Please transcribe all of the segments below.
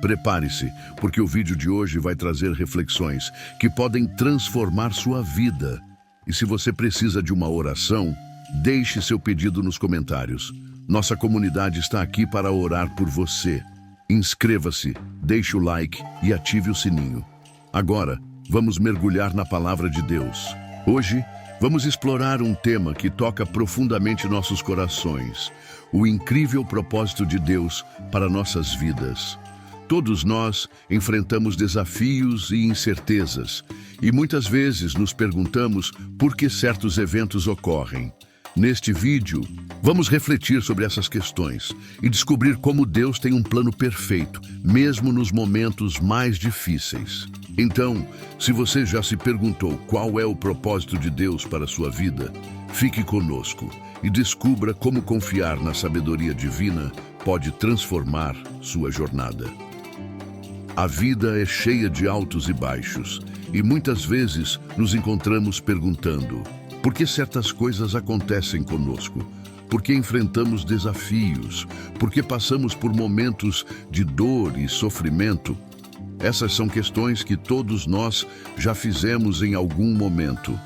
Prepare-se, porque o vídeo de hoje vai trazer reflexões que podem transformar sua vida. E se você precisa de uma oração, deixe seu pedido nos comentários. Nossa comunidade está aqui para orar por você. Inscreva-se, deixe o like e ative o sininho. Agora, vamos mergulhar na palavra de Deus. Hoje, vamos explorar um tema que toca profundamente nossos corações: o incrível propósito de Deus para nossas vidas. Todos nós enfrentamos desafios e incertezas, e muitas vezes nos perguntamos por que certos eventos ocorrem. Neste vídeo, vamos refletir sobre essas questões e descobrir como Deus tem um plano perfeito, mesmo nos momentos mais difíceis. Então, se você já se perguntou qual é o propósito de Deus para a sua vida, fique conosco e descubra como confiar na sabedoria divina pode transformar sua jornada. A vida é cheia de altos e baixos, e muitas vezes nos encontramos perguntando: por que certas coisas acontecem conosco? Por que enfrentamos desafios? Por que passamos por momentos de dor e sofrimento? Essas são questões que todos nós já fizemos em algum momento.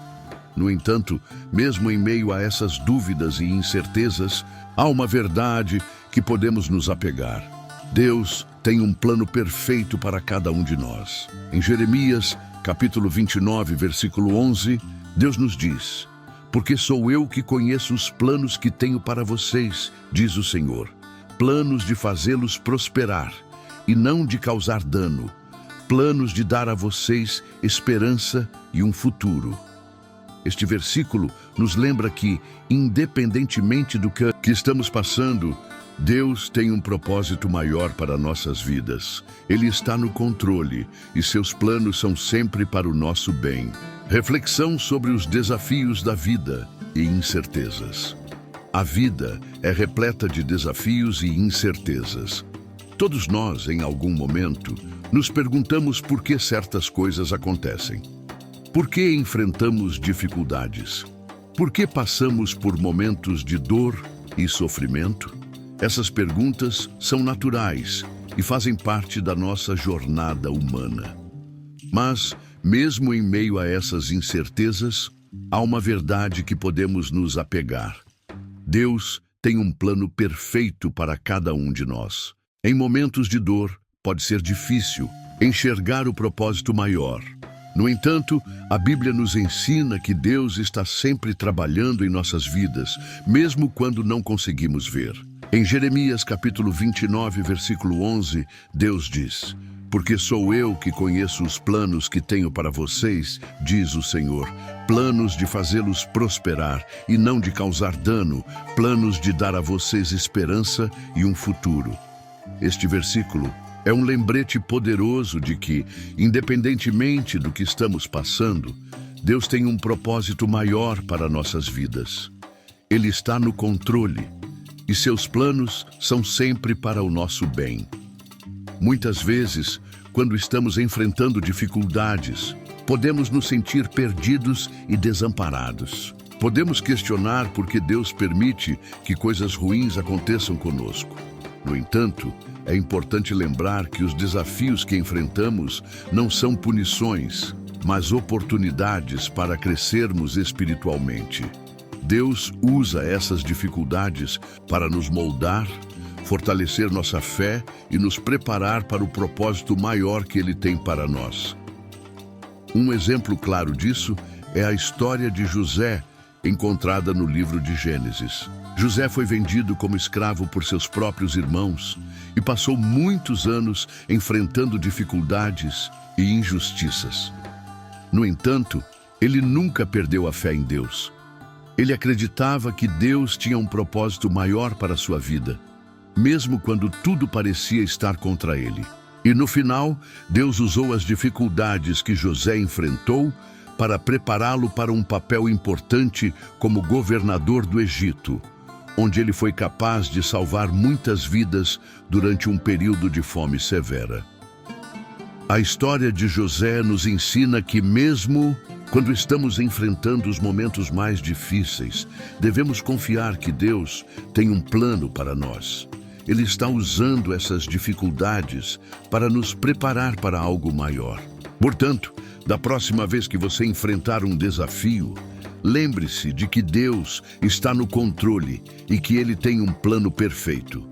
No entanto, mesmo em meio a essas dúvidas e incertezas, há uma verdade que podemos nos apegar. Deus tem um plano perfeito para cada um de nós. Em Jeremias, capítulo 29, versículo 11, Deus nos diz: porque sou eu que conheço os planos que tenho para vocês, diz o Senhor, planos de fazê-los prosperar e não de causar dano, planos de dar a vocês esperança e um futuro. Este versículo nos lembra que, independentemente do que estamos passando, Deus tem um propósito maior para nossas vidas. Ele está no controle e seus planos são sempre para o nosso bem. Reflexão sobre os desafios da vida e incertezas. A vida é repleta de desafios e incertezas. Todos nós, em algum momento, nos perguntamos por que certas coisas acontecem. Por que enfrentamos dificuldades? Por que passamos por momentos de dor e sofrimento? Essas perguntas são naturais e fazem parte da nossa jornada humana. Mas, mesmo em meio a essas incertezas, há uma verdade que podemos nos apegar. Deus tem um plano perfeito para cada um de nós. Em momentos de dor, pode ser difícil enxergar o propósito maior. No entanto, a Bíblia nos ensina que Deus está sempre trabalhando em nossas vidas, mesmo quando não conseguimos ver. Em Jeremias capítulo 29, versículo 11, Deus diz: porque sou eu que conheço os planos que tenho para vocês, diz o Senhor, planos de fazê-los prosperar e não de causar dano, planos de dar a vocês esperança e um futuro. Este versículo é um lembrete poderoso de que, independentemente do que estamos passando, Deus tem um propósito maior para nossas vidas. Ele está no controle e seus planos são sempre para o nosso bem. Muitas vezes, quando estamos enfrentando dificuldades, podemos nos sentir perdidos e desamparados. Podemos questionar por que Deus permite que coisas ruins aconteçam conosco. No entanto, é importante lembrar que os desafios que enfrentamos não são punições, mas oportunidades para crescermos espiritualmente. Deus usa essas dificuldades para nos moldar, fortalecer nossa fé e nos preparar para o propósito maior que Ele tem para nós. Um exemplo claro disso é a história de José, encontrada no livro de Gênesis. José foi vendido como escravo por seus próprios irmãos e passou muitos anos enfrentando dificuldades e injustiças. No entanto, ele nunca perdeu a fé em Deus. Ele acreditava que Deus tinha um propósito maior para sua vida, mesmo quando tudo parecia estar contra ele. E no final, Deus usou as dificuldades que José enfrentou para prepará-lo para um papel importante como governador do Egito, onde ele foi capaz de salvar muitas vidas durante um período de fome severa. A história de José nos ensina que mesmo quando estamos enfrentando os momentos mais difíceis, devemos confiar que Deus tem um plano para nós. Ele está usando essas dificuldades para nos preparar para algo maior. Portanto, da próxima vez que você enfrentar um desafio, lembre-se de que Deus está no controle e que Ele tem um plano perfeito.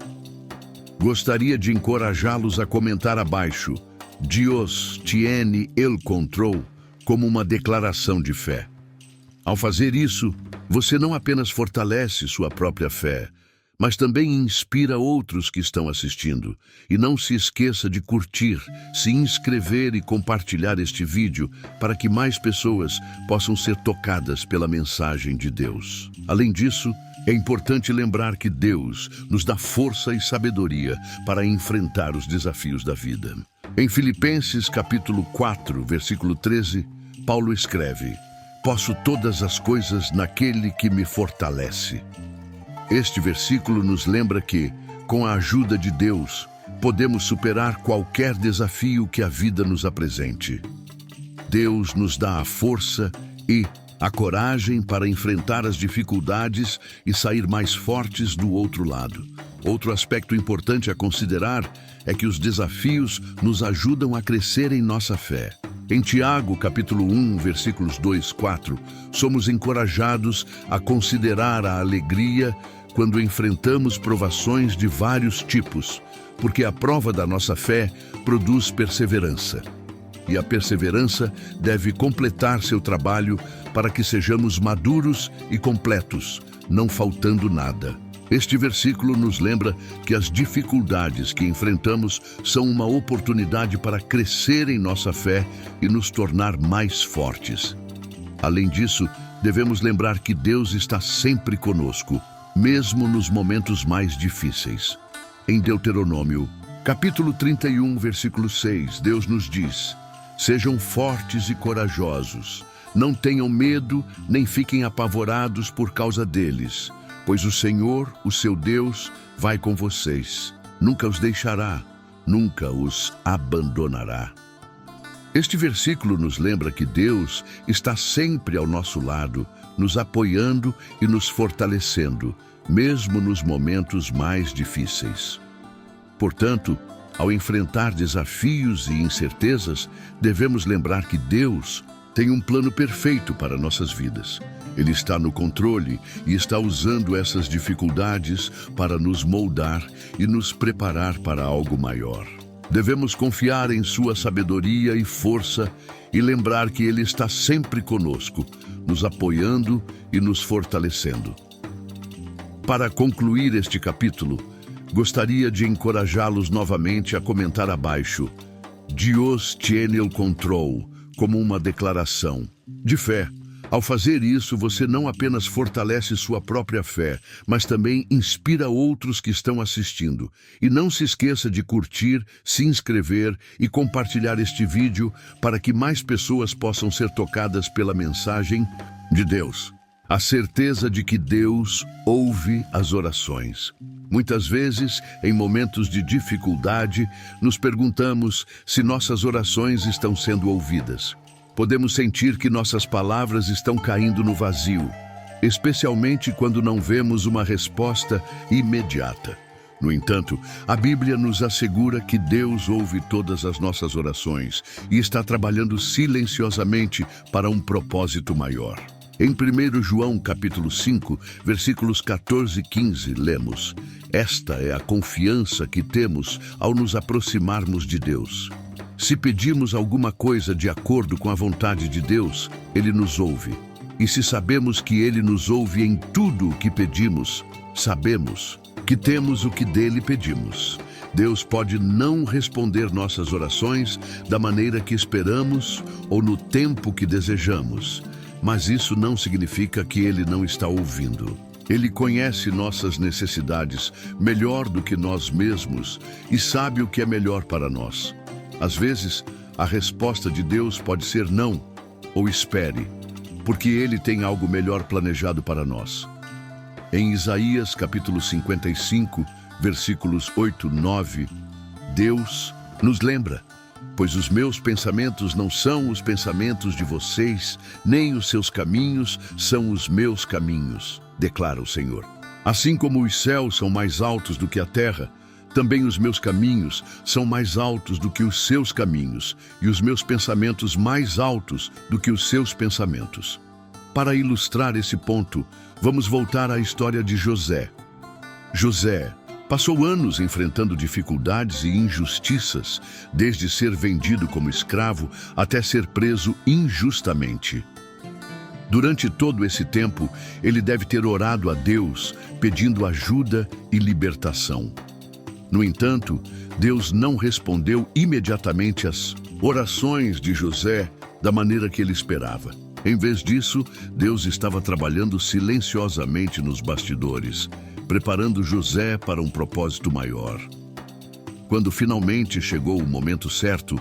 Gostaria de encorajá-los a comentar abaixo: Dios tiene el control, como uma declaração de fé. Ao fazer isso, você não apenas fortalece sua própria fé, mas também inspira outros que estão assistindo. E não se esqueça de curtir, se inscrever e compartilhar este vídeo para que mais pessoas possam ser tocadas pela mensagem de Deus. Além disso, é importante lembrar que Deus nos dá força e sabedoria para enfrentar os desafios da vida. Em Filipenses capítulo 4, versículo 13, Paulo escreve: "Posso todas as coisas naquele que me fortalece." Este versículo nos lembra que, com a ajuda de Deus, podemos superar qualquer desafio que a vida nos apresente. Deus nos dá a força e a coragem para enfrentar as dificuldades e sair mais fortes do outro lado. Outro aspecto importante a considerar é que os desafios nos ajudam a crescer em nossa fé. Em Tiago, capítulo 1, versículos 2, 4, somos encorajados a considerar a alegria quando enfrentamos provações de vários tipos, porque a prova da nossa fé produz perseverança. E a perseverança deve completar seu trabalho para que sejamos maduros e completos, não faltando nada. Este versículo nos lembra que as dificuldades que enfrentamos são uma oportunidade para crescer em nossa fé e nos tornar mais fortes. Além disso, devemos lembrar que Deus está sempre conosco, mesmo nos momentos mais difíceis. Em Deuteronômio, capítulo 31, versículo 6, Deus nos diz: "Sejam fortes e corajosos, não tenham medo nem fiquem apavorados por causa deles, pois o Senhor, o seu Deus, vai com vocês. Nunca os deixará, nunca os abandonará." Este versículo nos lembra que Deus está sempre ao nosso lado, nos apoiando e nos fortalecendo, mesmo nos momentos mais difíceis. Portanto, ao enfrentar desafios e incertezas, devemos lembrar que Deus tem um plano perfeito para nossas vidas. Ele está no controle e está usando essas dificuldades para nos moldar e nos preparar para algo maior. Devemos confiar em sua sabedoria e força e lembrar que Ele está sempre conosco, nos apoiando e nos fortalecendo. Para concluir este capítulo, gostaria de encorajá-los novamente a comentar abaixo: Dios tiene el control, como uma declaração de fé. Ao fazer isso, você não apenas fortalece sua própria fé, mas também inspira outros que estão assistindo. E não se esqueça de curtir, se inscrever e compartilhar este vídeo para que mais pessoas possam ser tocadas pela mensagem de Deus. A certeza de que Deus ouve as orações. Muitas vezes, em momentos de dificuldade, nos perguntamos se nossas orações estão sendo ouvidas. Podemos sentir que nossas palavras estão caindo no vazio, especialmente quando não vemos uma resposta imediata. No entanto, a Bíblia nos assegura que Deus ouve todas as nossas orações e está trabalhando silenciosamente para um propósito maior. Em 1 João capítulo 5, versículos 14 e 15, lemos: "Esta é a confiança que temos ao nos aproximarmos de Deus. Se pedimos alguma coisa de acordo com a vontade de Deus, Ele nos ouve. E se sabemos que Ele nos ouve em tudo o que pedimos, sabemos que temos o que dele pedimos." Deus pode não responder nossas orações da maneira que esperamos ou no tempo que desejamos, mas isso não significa que Ele não está ouvindo. Ele conhece nossas necessidades melhor do que nós mesmos e sabe o que é melhor para nós. Às vezes, a resposta de Deus pode ser não ou espere, porque Ele tem algo melhor planejado para nós. Em Isaías capítulo 55, versículos 8 e 9, Deus nos lembra: "Pois os meus pensamentos não são os pensamentos de vocês, nem os seus caminhos são os meus caminhos, declara o Senhor. Assim como os céus são mais altos do que a terra, Também os meus caminhos são mais altos do que os seus caminhos, e os meus pensamentos mais altos do que os seus pensamentos. Para ilustrar esse ponto, vamos voltar à história de José. José passou anos enfrentando dificuldades e injustiças, desde ser vendido como escravo até ser preso injustamente. Durante todo esse tempo, ele deve ter orado a Deus, pedindo ajuda e libertação. No entanto, Deus não respondeu imediatamente às orações de José da maneira que ele esperava. Em vez disso, Deus estava trabalhando silenciosamente nos bastidores, preparando José para um propósito maior. Quando finalmente chegou o momento certo,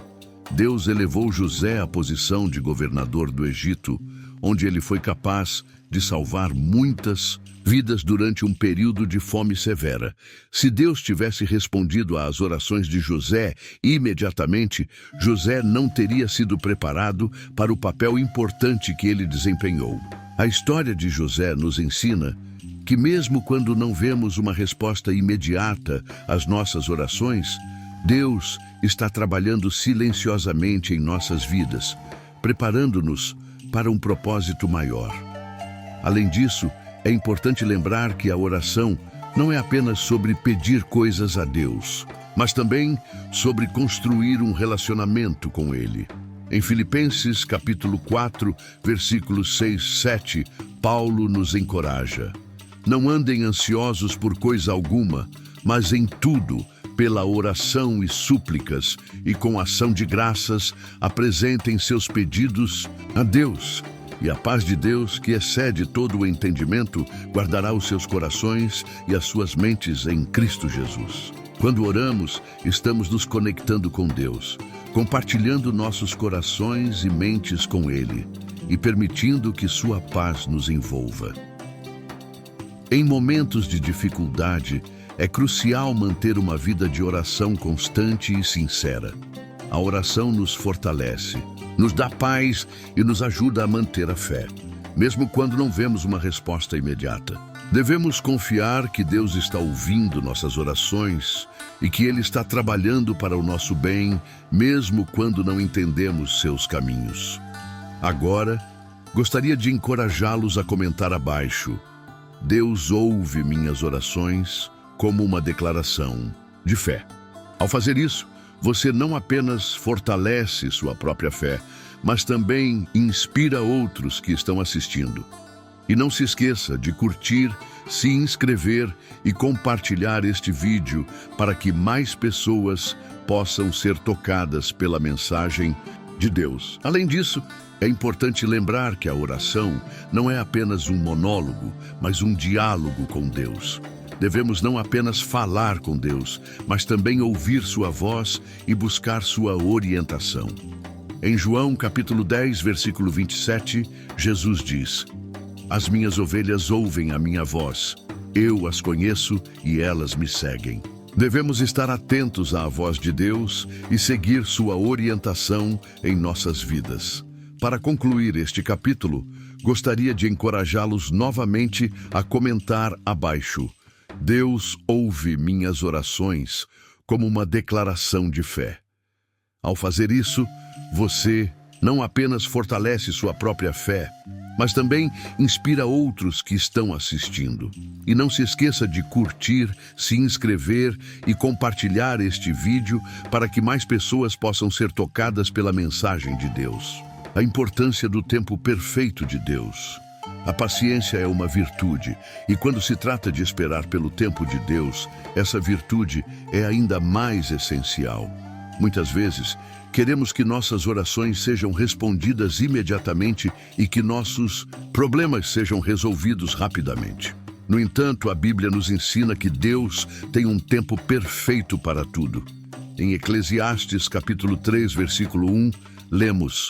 Deus elevou José à posição de governador do Egito, onde ele foi capaz de salvar muitas vidas durante um período de fome severa. Se Deus tivesse respondido às orações de José imediatamente, José não teria sido preparado para o papel importante que ele desempenhou. A história de José nos ensina que mesmo quando não vemos uma resposta imediata às nossas orações, Deus está trabalhando silenciosamente em nossas vidas, preparando-nos para um propósito maior. Além disso, é importante lembrar que a oração não é apenas sobre pedir coisas a Deus, mas também sobre construir um relacionamento com Ele. Em Filipenses capítulo 4, versículos 6, 7, Paulo nos encoraja: não andem ansiosos por coisa alguma, mas em tudo, pela oração e súplicas e com ação de graças, apresentem seus pedidos a Deus. E a paz de Deus, que excede todo o entendimento, guardará os seus corações e as suas mentes em Cristo Jesus. Quando oramos, estamos nos conectando com Deus, compartilhando nossos corações e mentes com Ele e permitindo que sua paz nos envolva. Em momentos de dificuldade, é crucial manter uma vida de oração constante e sincera. A oração nos fortalece, nos dá paz e nos ajuda a manter a fé, mesmo quando não vemos uma resposta imediata. Devemos confiar que Deus está ouvindo nossas orações e que Ele está trabalhando para o nosso bem, mesmo quando não entendemos seus caminhos. Agora, gostaria de encorajá-los a comentar abaixo: Deus ouve minhas orações, como uma declaração de fé. Ao fazer isso, você não apenas fortalece sua própria fé, mas também inspira outros que estão assistindo. E não se esqueça de curtir, se inscrever e compartilhar este vídeo para que mais pessoas possam ser tocadas pela mensagem de Deus. Além disso, é importante lembrar que a oração não é apenas um monólogo, mas um diálogo com Deus. Devemos não apenas falar com Deus, mas também ouvir sua voz e buscar sua orientação. Em João capítulo 10, versículo 27, Jesus diz: as minhas ovelhas ouvem a minha voz, eu as conheço e elas me seguem. Devemos estar atentos à voz de Deus e seguir sua orientação em nossas vidas. Para concluir este capítulo, gostaria de encorajá-los novamente a comentar abaixo: Deus ouve minhas orações, como uma declaração de fé. Ao fazer isso, você não apenas fortalece sua própria fé, mas também inspira outros que estão assistindo. E não se esqueça de curtir, se inscrever e compartilhar este vídeo para que mais pessoas possam ser tocadas pela mensagem de Deus. A importância do tempo perfeito de Deus. A paciência é uma virtude, e quando se trata de esperar pelo tempo de Deus, essa virtude é ainda mais essencial. Muitas vezes, queremos que nossas orações sejam respondidas imediatamente e que nossos problemas sejam resolvidos rapidamente. No entanto, a Bíblia nos ensina que Deus tem um tempo perfeito para tudo. Em Eclesiastes capítulo 3, versículo 1, lemos: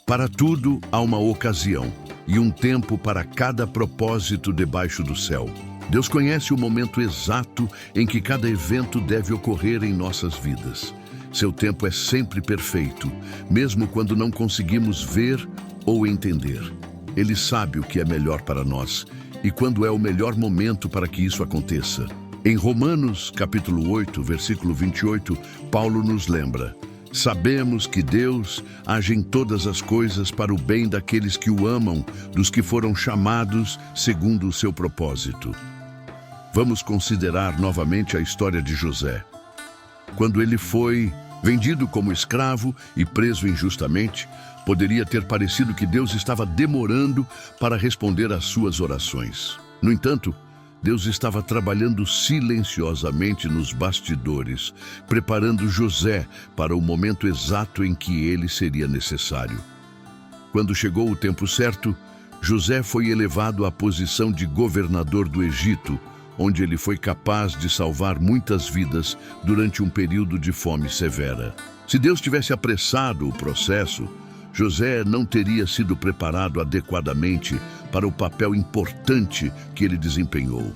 para tudo há uma ocasião e um tempo para cada propósito debaixo do céu. Deus conhece o momento exato em que cada evento deve ocorrer em nossas vidas. Seu tempo é sempre perfeito, mesmo quando não conseguimos ver ou entender. Ele sabe o que é melhor para nós e quando é o melhor momento para que isso aconteça. Em Romanos, capítulo 8, versículo 28, Paulo nos lembra: sabemos que Deus age em todas as coisas para o bem daqueles que o amam, dos que foram chamados segundo o seu propósito. Vamos considerar novamente a história de José. Quando ele foi vendido como escravo e preso injustamente, poderia ter parecido que Deus estava demorando para responder às suas orações. No entanto, Deus estava trabalhando silenciosamente nos bastidores, preparando José para o momento exato em que ele seria necessário. Quando chegou o tempo certo, José foi elevado à posição de governador do Egito, onde ele foi capaz de salvar muitas vidas durante um período de fome severa. Se Deus tivesse apressado o processo, José não teria sido preparado adequadamente para o papel importante que ele desempenhou.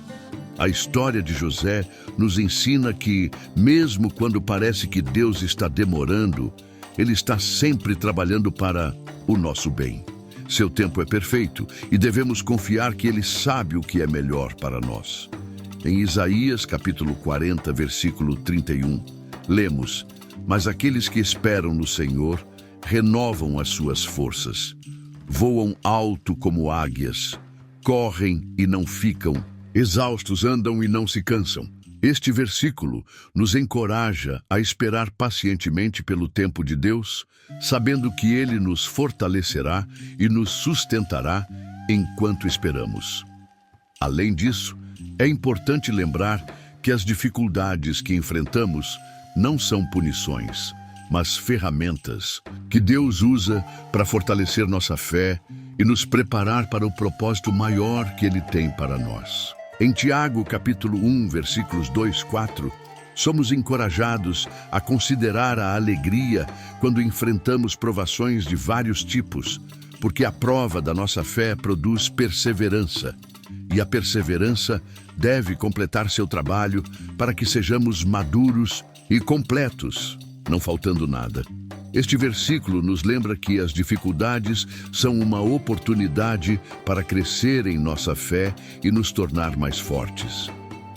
A história de José nos ensina que, mesmo quando parece que Deus está demorando, Ele está sempre trabalhando para o nosso bem. Seu tempo é perfeito e devemos confiar que Ele sabe o que é melhor para nós. Em Isaías, capítulo 40, versículo 31, lemos: mas aqueles que esperam no Senhor renovam as suas forças. Voam alto como águias, correm e não ficam, exaustos andam e não se cansam. Este versículo nos encoraja a esperar pacientemente pelo tempo de Deus, sabendo que Ele nos fortalecerá e nos sustentará enquanto esperamos. Além disso, é importante lembrar que as dificuldades que enfrentamos não são punições, mas ferramentas que Deus usa para fortalecer nossa fé e nos preparar para o propósito maior que Ele tem para nós. Em Tiago, capítulo 1, versículos 2, 4, somos encorajados a considerar a alegria quando enfrentamos provações de vários tipos, porque a prova da nossa fé produz perseverança, e a perseverança deve completar seu trabalho para que sejamos maduros e completos, não faltando nada. Este versículo nos lembra que as dificuldades são uma oportunidade para crescer em nossa fé e nos tornar mais fortes.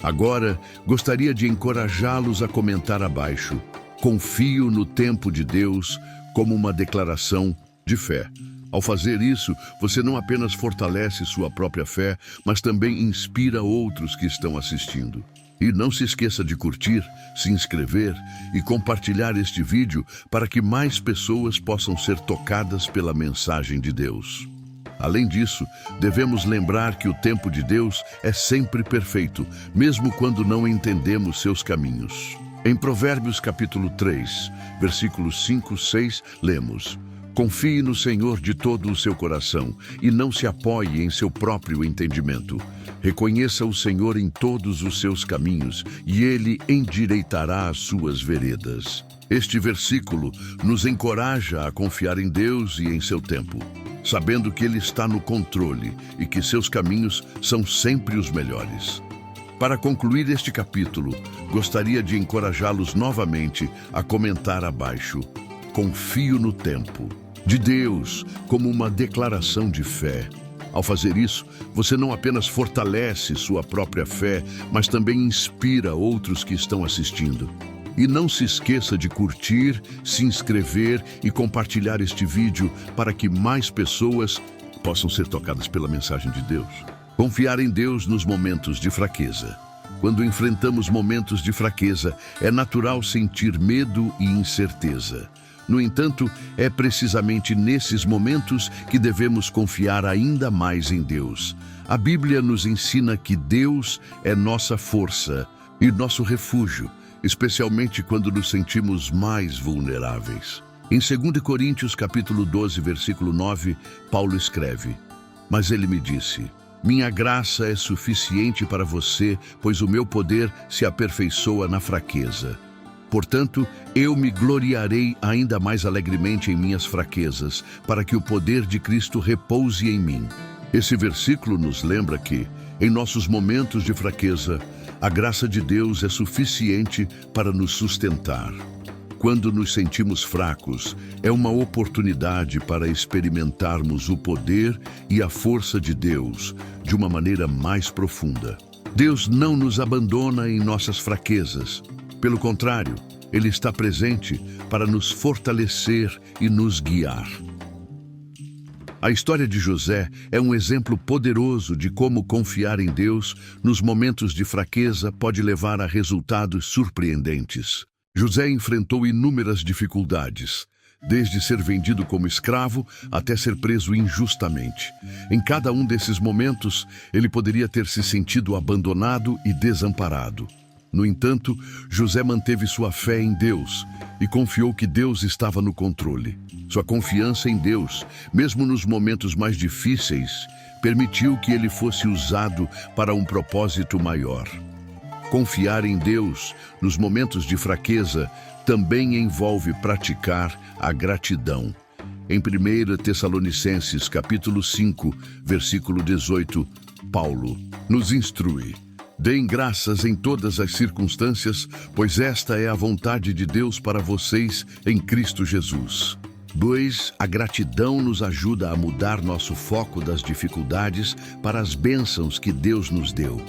Agora, gostaria de encorajá-los a comentar abaixo: confio no tempo de Deus, como uma declaração de fé. Ao fazer isso, você não apenas fortalece sua própria fé, mas também inspira outros que estão assistindo. E não se esqueça de curtir, se inscrever e compartilhar este vídeo para que mais pessoas possam ser tocadas pela mensagem de Deus. Além disso, devemos lembrar que o tempo de Deus é sempre perfeito, mesmo quando não entendemos seus caminhos. Em Provérbios capítulo 3, versículos 5, 6, lemos: confie no Senhor de todo o seu coração e não se apoie em seu próprio entendimento. Reconheça o Senhor em todos os seus caminhos e Ele endireitará as suas veredas. Este versículo nos encoraja a confiar em Deus e em seu tempo, sabendo que Ele está no controle e que seus caminhos são sempre os melhores. Para concluir este capítulo, gostaria de encorajá-los novamente a comentar abaixo: confio no tempo de Deus, como uma declaração de fé. Ao fazer isso, você não apenas fortalece sua própria fé, mas também inspira outros que estão assistindo. E não se esqueça de curtir, se inscrever e compartilhar este vídeo para que mais pessoas possam ser tocadas pela mensagem de Deus. Confiar em Deus nos momentos de fraqueza. Quando enfrentamos momentos de fraqueza, é natural sentir medo e incerteza. No entanto, é precisamente nesses momentos que devemos confiar ainda mais em Deus. A Bíblia nos ensina que Deus é nossa força e nosso refúgio, especialmente quando nos sentimos mais vulneráveis. Em 2 Coríntios, capítulo 12, versículo 9, Paulo escreve: mas ele me disse: minha graça é suficiente para você, pois o meu poder se aperfeiçoa na fraqueza. Portanto, eu me gloriarei ainda mais alegremente em minhas fraquezas, para que o poder de Cristo repouse em mim. Esse versículo nos lembra que, em nossos momentos de fraqueza, a graça de Deus é suficiente para nos sustentar. Quando nos sentimos fracos, é uma oportunidade para experimentarmos o poder e a força de Deus de uma maneira mais profunda. Deus não nos abandona em nossas fraquezas. Pelo contrário, Ele está presente para nos fortalecer e nos guiar. A história de José é um exemplo poderoso de como confiar em Deus nos momentos de fraqueza pode levar a resultados surpreendentes. José enfrentou inúmeras dificuldades, desde ser vendido como escravo até ser preso injustamente. Em cada um desses momentos, ele poderia ter se sentido abandonado e desamparado. No entanto, José manteve sua fé em Deus e confiou que Deus estava no controle. Sua confiança em Deus, mesmo nos momentos mais difíceis, permitiu que ele fosse usado para um propósito maior. Confiar em Deus nos momentos de fraqueza também envolve praticar a gratidão. Em 1 Tessalonicenses, capítulo 5, versículo 18, Paulo nos instrui: deem graças em todas as circunstâncias, pois esta é a vontade de Deus para vocês em Cristo Jesus. 2. A gratidão nos ajuda a mudar nosso foco das dificuldades para as bênçãos que Deus nos deu.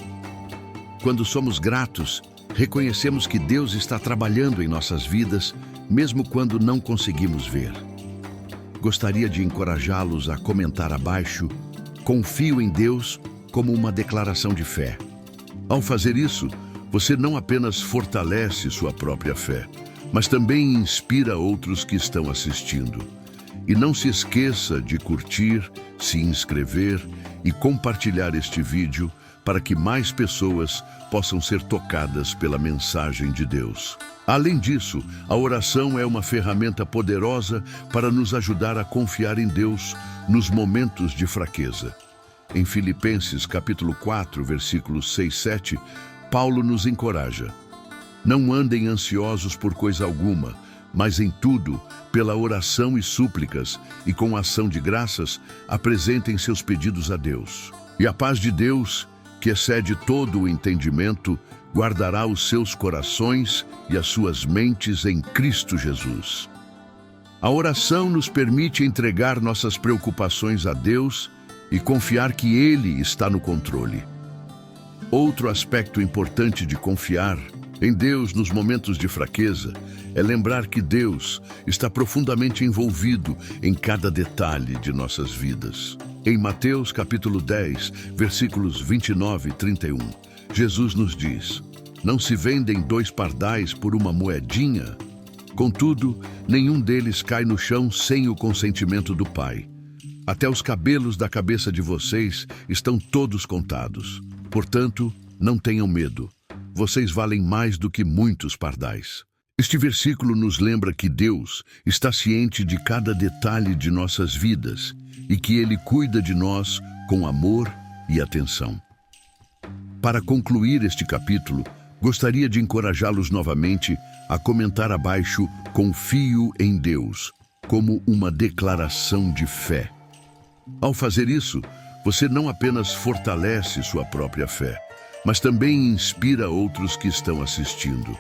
Quando somos gratos, reconhecemos que Deus está trabalhando em nossas vidas, mesmo quando não conseguimos ver. Gostaria de encorajá-los a comentar abaixo: confio em Deus, como uma declaração de fé. Ao fazer isso, você não apenas fortalece sua própria fé, mas também inspira outros que estão assistindo. E não se esqueça de curtir, se inscrever e compartilhar este vídeo para que mais pessoas possam ser tocadas pela mensagem de Deus. Além disso, a oração é uma ferramenta poderosa para nos ajudar a confiar em Deus nos momentos de fraqueza. Em Filipenses capítulo 4, versículos 6 e 7, Paulo nos encoraja: não andem ansiosos por coisa alguma, mas em tudo, pela oração e súplicas, e com ação de graças, apresentem seus pedidos a Deus. E a paz de Deus, que excede todo o entendimento, guardará os seus corações e as suas mentes em Cristo Jesus. A oração nos permite entregar nossas preocupações a Deus e confiar que Ele está no controle. Outro aspecto importante de confiar em Deus nos momentos de fraqueza é lembrar que Deus está profundamente envolvido em cada detalhe de nossas vidas. Em Mateus capítulo 10, versículos 29 e 31, Jesus nos diz: não se vendem 2 pardais por uma moedinha? Contudo, nenhum deles cai no chão sem o consentimento do Pai. Até os cabelos da cabeça de vocês estão todos contados. Portanto, não tenham medo. Vocês valem mais do que muitos pardais. Este versículo nos lembra que Deus está ciente de cada detalhe de nossas vidas e que Ele cuida de nós com amor e atenção. Para concluir este capítulo, gostaria de encorajá-los novamente a comentar abaixo "confio em Deus", como uma declaração de fé. Ao fazer isso, você não apenas fortalece sua própria fé, mas também inspira outros que estão assistindo.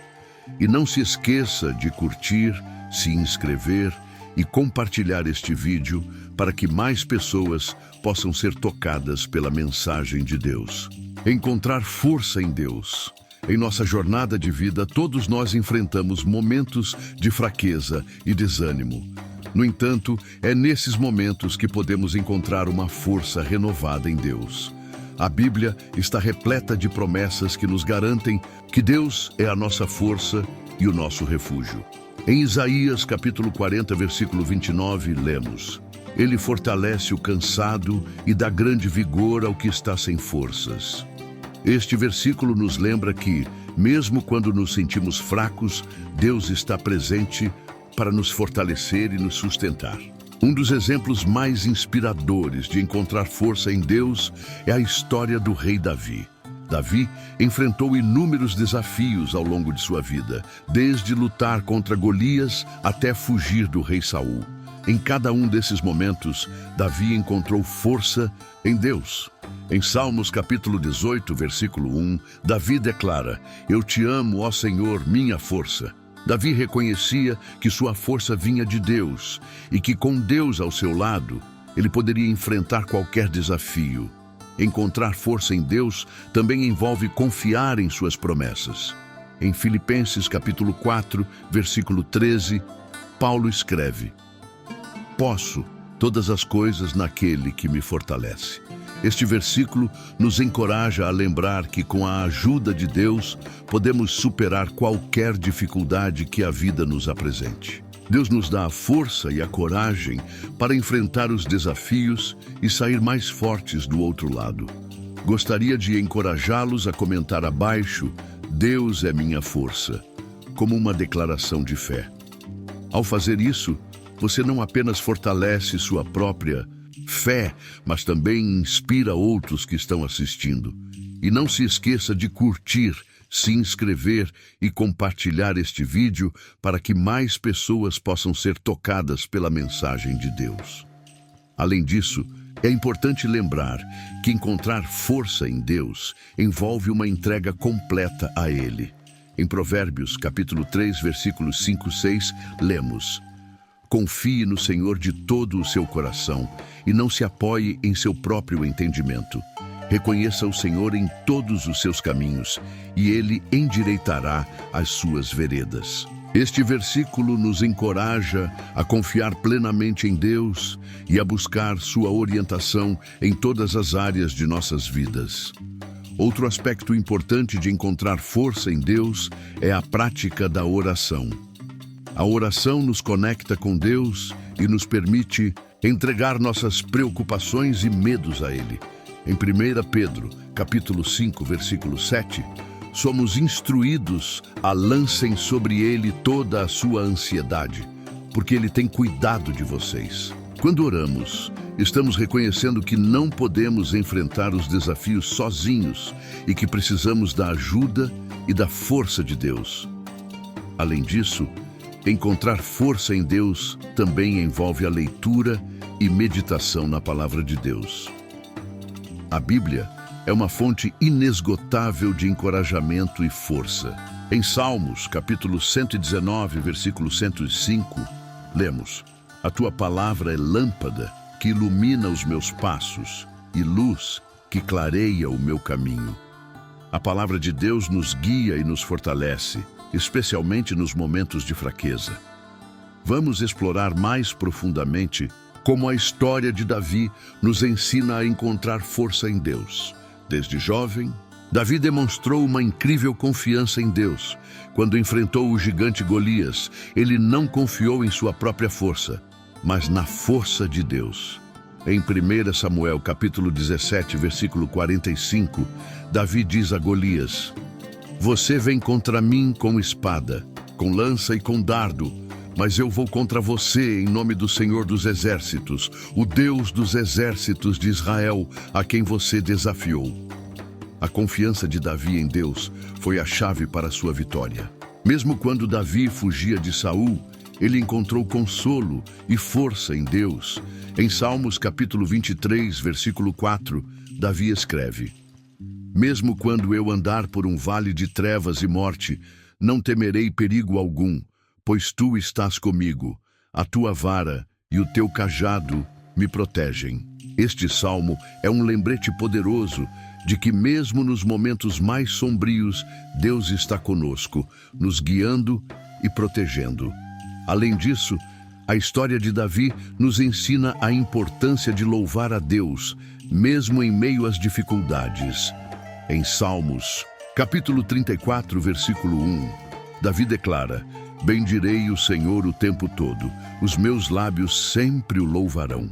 E não se esqueça de curtir, se inscrever e compartilhar este vídeo para que mais pessoas possam ser tocadas pela mensagem de Deus. Encontrar força em Deus. Em nossa jornada de vida, todos nós enfrentamos momentos de fraqueza e desânimo. No entanto, é nesses momentos que podemos encontrar uma força renovada em Deus. A Bíblia está repleta de promessas que nos garantem que Deus é a nossa força e o nosso refúgio. Em Isaías capítulo 40, versículo 29, lemos: Ele fortalece o cansado e dá grande vigor ao que está sem forças. Este versículo nos lembra que, mesmo quando nos sentimos fracos, Deus está presente para nos fortalecer e nos sustentar. Um dos exemplos mais inspiradores de encontrar força em Deus é a história do rei Davi. Davi enfrentou inúmeros desafios ao longo de sua vida, desde lutar contra Golias até fugir do rei Saul. Em cada um desses momentos, Davi encontrou força em Deus. Em Salmos capítulo 18, versículo 1, Davi declara: Eu te amo, ó Senhor, minha força. Davi reconhecia que sua força vinha de Deus e que com Deus ao seu lado, ele poderia enfrentar qualquer desafio. Encontrar força em Deus também envolve confiar em suas promessas. Em Filipenses capítulo 4, versículo 13, Paulo escreve: Posso todas as coisas naquele que me fortalece. Este versículo nos encoraja a lembrar que, com a ajuda de Deus, podemos superar qualquer dificuldade que a vida nos apresente. Deus nos dá a força e a coragem para enfrentar os desafios e sair mais fortes do outro lado. Gostaria de encorajá-los a comentar abaixo: Deus é minha força, como uma declaração de fé. Ao fazer isso, você não apenas fortalece sua própria fé, mas também inspira outros que estão assistindo. E não se esqueça de curtir, se inscrever e compartilhar este vídeo para que mais pessoas possam ser tocadas pela mensagem de Deus. Além disso, é importante lembrar que encontrar força em Deus envolve uma entrega completa a Ele. Em Provérbios, capítulo 3, versículos 5 e 6, lemos: Confie no Senhor de todo o seu coração e não se apoie em seu próprio entendimento. Reconheça o Senhor em todos os seus caminhos e Ele endireitará as suas veredas. Este versículo nos encoraja a confiar plenamente em Deus e a buscar sua orientação em todas as áreas de nossas vidas. Outro aspecto importante de encontrar força em Deus é a prática da oração. A oração nos conecta com Deus e nos permite entregar nossas preocupações e medos a Ele. Em 1 Pedro, capítulo 5, versículo 7, somos instruídos a lancem sobre Ele toda a sua ansiedade, porque Ele tem cuidado de vocês. Quando oramos, estamos reconhecendo que não podemos enfrentar os desafios sozinhos e que precisamos da ajuda e da força de Deus. Além disso, encontrar força em Deus também envolve a leitura e meditação na Palavra de Deus. A Bíblia é uma fonte inesgotável de encorajamento e força. Em Salmos, capítulo 119, versículo 105, lemos: A tua palavra é lâmpada que ilumina os meus passos e luz que clareia o meu caminho. A palavra de Deus nos guia e nos fortalece, especialmente nos momentos de fraqueza. Vamos explorar mais profundamente como a história de Davi nos ensina a encontrar força em Deus. Desde jovem, Davi demonstrou uma incrível confiança em Deus. Quando enfrentou o gigante Golias, ele não confiou em sua própria força, mas na força de Deus. Em 1 Samuel, capítulo 17, versículo 45, Davi diz a Golias: Você vem contra mim com espada, com lança e com dardo, mas eu vou contra você em nome do Senhor dos Exércitos, o Deus dos Exércitos de Israel, a quem você desafiou. A confiança de Davi em Deus foi a chave para a sua vitória. Mesmo quando Davi fugia de Saul, ele encontrou consolo e força em Deus. Em Salmos capítulo 23, versículo 4, Davi escreve: Mesmo quando eu andar por um vale de trevas e morte, não temerei perigo algum, pois tu estás comigo, a tua vara e o teu cajado me protegem. Este salmo é um lembrete poderoso de que mesmo nos momentos mais sombrios, Deus está conosco, nos guiando e protegendo. Além disso, a história de Davi nos ensina a importância de louvar a Deus, mesmo em meio às dificuldades. Em Salmos, capítulo 34, versículo 1, Davi declara: Bendirei o Senhor o tempo todo, os meus lábios sempre o louvarão.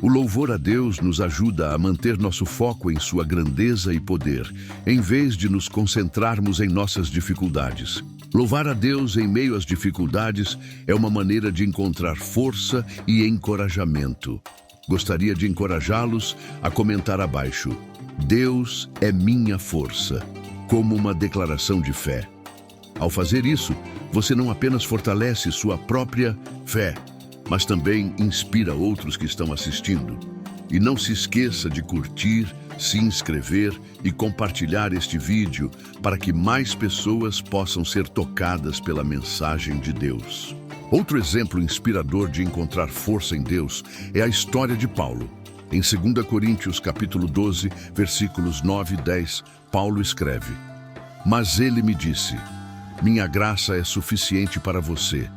O louvor a Deus nos ajuda a manter nosso foco em sua grandeza e poder, em vez de nos concentrarmos em nossas dificuldades. Louvar a Deus em meio às dificuldades é uma maneira de encontrar força e encorajamento. Gostaria de encorajá-los a comentar abaixo: Deus é minha força, como uma declaração de fé. Ao fazer isso, você não apenas fortalece sua própria fé, mas também inspira outros que estão assistindo. E não se esqueça de curtir, se inscrever e compartilhar este vídeo para que mais pessoas possam ser tocadas pela mensagem de Deus. Outro exemplo inspirador de encontrar força em Deus é a história de Paulo. Em 2 Coríntios, capítulo 12, versículos 9 e 10, Paulo escreve: Mas ele me disse: Minha graça é suficiente para você,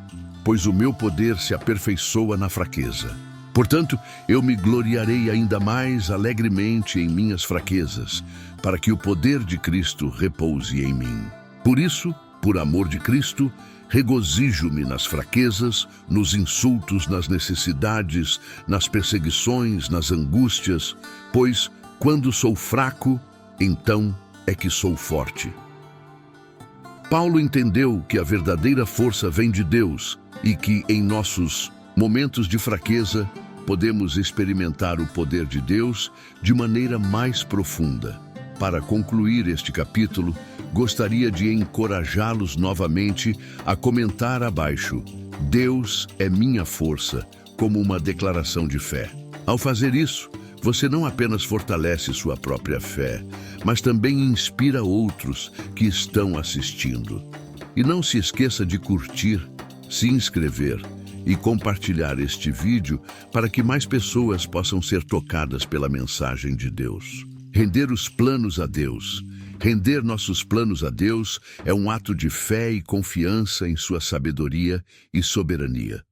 pois o meu poder se aperfeiçoa na fraqueza. Portanto, eu me gloriarei ainda mais alegremente em minhas fraquezas, para que o poder de Cristo repouse em mim. Por isso, por amor de Cristo, regozijo-me nas fraquezas, nos insultos, nas necessidades, nas perseguições, nas angústias, pois, quando sou fraco, então é que sou forte. Paulo entendeu que a verdadeira força vem de Deus e que, em nossos momentos de fraqueza, podemos experimentar o poder de Deus de maneira mais profunda. Para concluir este capítulo, gostaria de encorajá-los novamente a comentar abaixo: Deus é minha força, como uma declaração de fé. Ao fazer isso, você não apenas fortalece sua própria fé, mas também inspira outros que estão assistindo. E não se esqueça de curtir, se inscrever e compartilhar este vídeo para que mais pessoas possam ser tocadas pela mensagem de Deus. Render os planos a Deus. Render nossos planos a Deus é um ato de fé e confiança em sua sabedoria e soberania.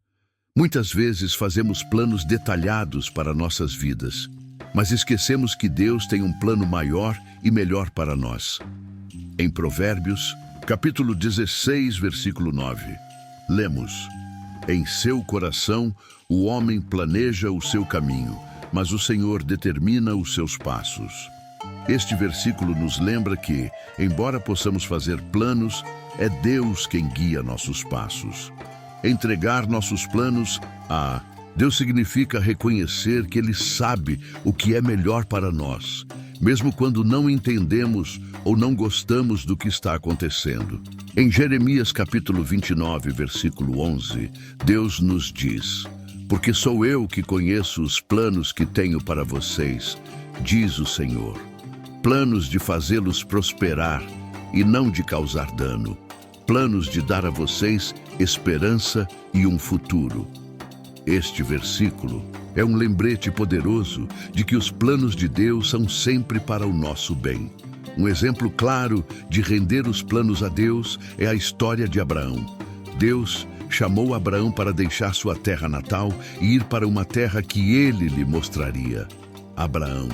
Muitas vezes fazemos planos detalhados para nossas vidas, mas esquecemos que Deus tem um plano maior e melhor para nós. Em Provérbios, capítulo 16, versículo 9, lemos: Em seu coração o homem planeja o seu caminho, mas o Senhor determina os seus passos. Este versículo nos lembra que, embora possamos fazer planos, é Deus quem guia nossos passos. Entregar nossos planos a Deus significa reconhecer que Ele sabe o que é melhor para nós, mesmo quando não entendemos ou não gostamos do que está acontecendo. Em Jeremias capítulo 29, versículo 11, Deus nos diz: Porque sou eu que conheço os planos que tenho para vocês, diz o Senhor. Planos de fazê-los prosperar e não de causar dano. Planos de dar a vocês esperança e um futuro. Este versículo é um lembrete poderoso de que os planos de Deus são sempre para o nosso bem. Um exemplo claro de render os planos a Deus é a história de Abraão. Deus chamou Abraão para deixar sua terra natal e ir para uma terra que ele lhe mostraria. Abraão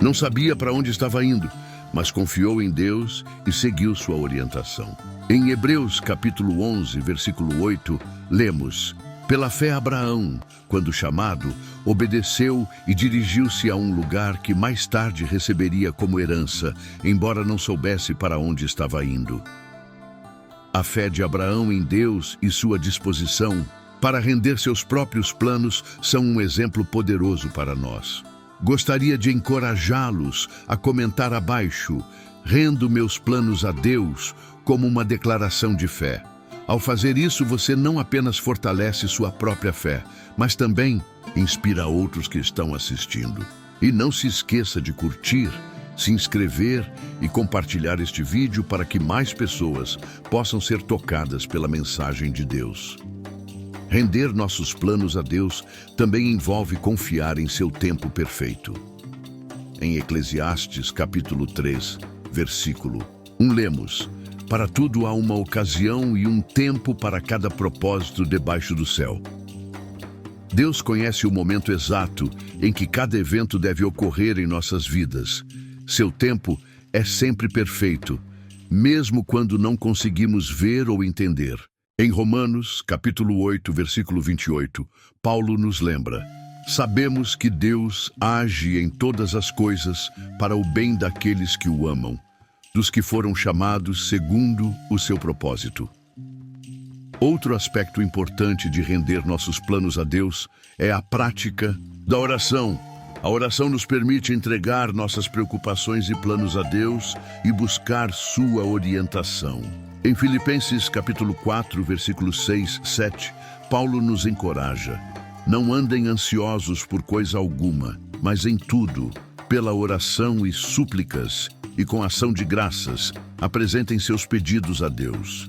não sabia para onde estava indo, mas confiou em Deus e seguiu sua orientação. Em Hebreus capítulo 11, versículo 8, lemos: Pela fé Abraão, quando chamado, obedeceu e dirigiu-se a um lugar que mais tarde receberia como herança, embora não soubesse para onde estava indo. A fé de Abraão em Deus e sua disposição para render seus próprios planos são um exemplo poderoso para nós. Gostaria de encorajá-los a comentar abaixo: Rendo meus planos a Deus, como uma declaração de fé. Ao fazer isso, você não apenas fortalece sua própria fé, mas também inspira outros que estão assistindo. E não se esqueça de curtir, se inscrever e compartilhar este vídeo para que mais pessoas possam ser tocadas pela mensagem de Deus. Render nossos planos a Deus também envolve confiar em seu tempo perfeito. Em Eclesiastes, capítulo 3, versículo 1, lemos: Para tudo há uma ocasião e um tempo para cada propósito debaixo do céu. Deus conhece o momento exato em que cada evento deve ocorrer em nossas vidas. Seu tempo é sempre perfeito, mesmo quando não conseguimos ver ou entender. Em Romanos, capítulo 8, versículo 28, Paulo nos lembra: Sabemos que Deus age em todas as coisas para o bem daqueles que o amam, dos que foram chamados segundo o seu propósito. Outro aspecto importante de render nossos planos a Deus é a prática da oração. A oração nos permite entregar nossas preocupações e planos a Deus e buscar sua orientação. Em Filipenses capítulo 4, versículos 6, 7, Paulo nos encoraja: Não andem ansiosos por coisa alguma, mas em tudo, pela oração e súplicas, e com ação de graças, apresentem seus pedidos a Deus.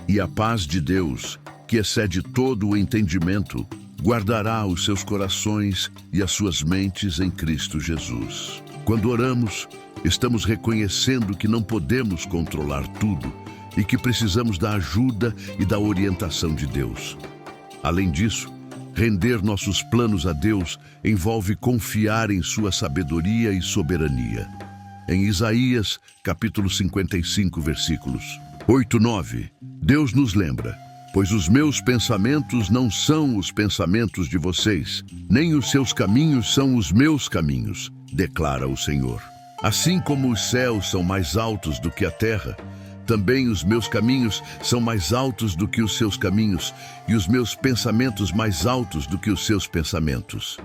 E a paz de Deus, que excede todo o entendimento, guardará os seus corações e as suas mentes em Cristo Jesus. Quando oramos, estamos reconhecendo que não podemos controlar tudo e que precisamos da ajuda e da orientação de Deus. Além disso, render nossos planos a Deus envolve confiar em sua sabedoria e soberania. Em Isaías, capítulo 55, versículos 8 e 9, Deus nos lembra: pois os meus pensamentos não são os pensamentos de vocês, nem os seus caminhos são os meus caminhos, declara o Senhor. Assim como os céus são mais altos do que a terra, também os meus caminhos são mais altos do que os seus caminhos, e os meus pensamentos mais altos do que os seus pensamentos.